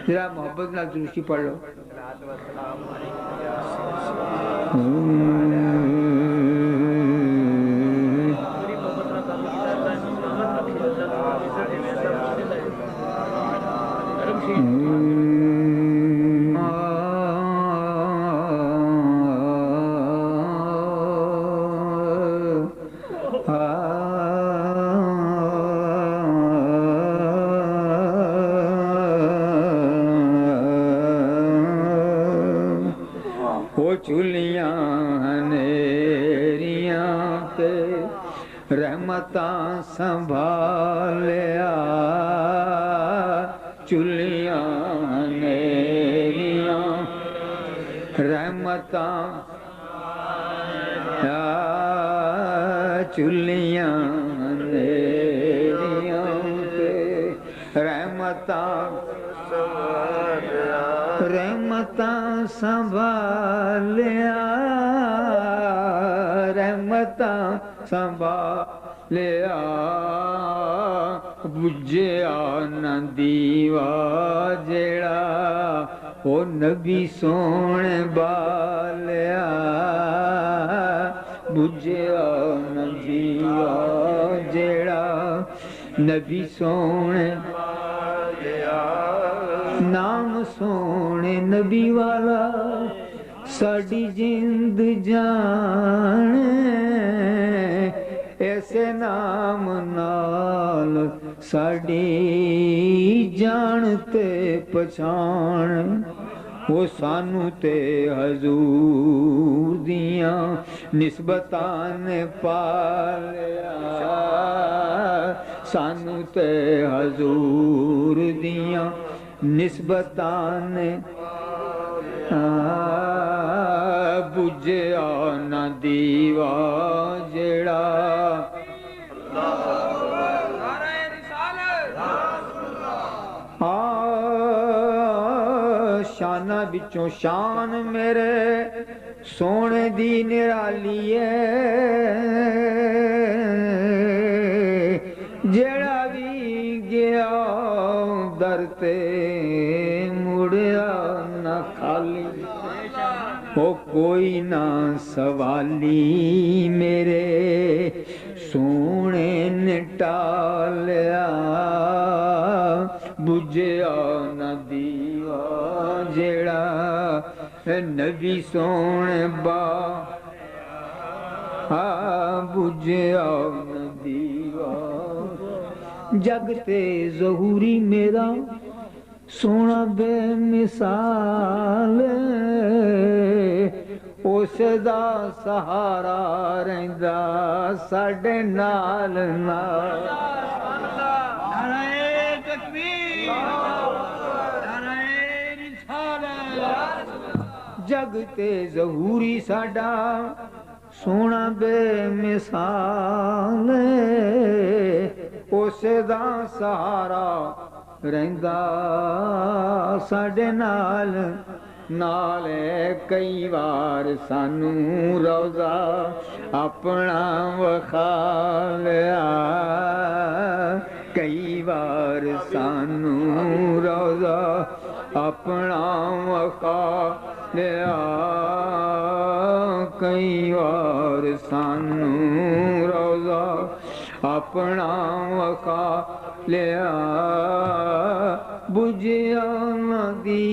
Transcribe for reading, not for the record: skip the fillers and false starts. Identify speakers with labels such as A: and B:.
A: जरा मोहब्बत नाल दुरुस्ती पढ़ लो। चुलियां हनेरियां ते रहमतां संभालिया, चुलियां हनेरियां रहमतां, चुलियां हनेरियां ते रहमतां, रहमतां संभालिया, रहमतां संभालिया, बुझिया न दीवा जेड़ा ओ नबी सोने बालिया, बुझिया न दीवा जेड़ा नबी सोने नाम सोने नबी वाला साड़ी जिंद जान, ऐसे नाम नाल साड़ी जानते पछाण, वो सानू ते हजूर दियां निस्बतां ने पालिया, सानू ते हजूर दियां निस्बतां ने बुझिया न दीवा जेड़ा शाना बिचों शान मेरे सोने दी निराली है, जेड़ा भी गया दर ते मुड़िया न खाली, ओ कोई ना सवाली मेरे सोने ने टालिया, बुझिया न दीवा जेड़ा नबी सोने बा, बुझिया न दीवा जगते ज़हूरी मेरा सोना बेमिसाल, उसदा सहारा रहिंदा साडे नाल नाल, जगते ज़हूरी साडा सोना बेमिसाल, उसदा सहारा रहिंदा साडे नाल नाल, कई बार सानू रोज़ा अपना वखालिया, कई बार सानू रोज़ा अपना वखालिया, कई बार सानू रोज़ा अपना वखालिया, बुझिया न दी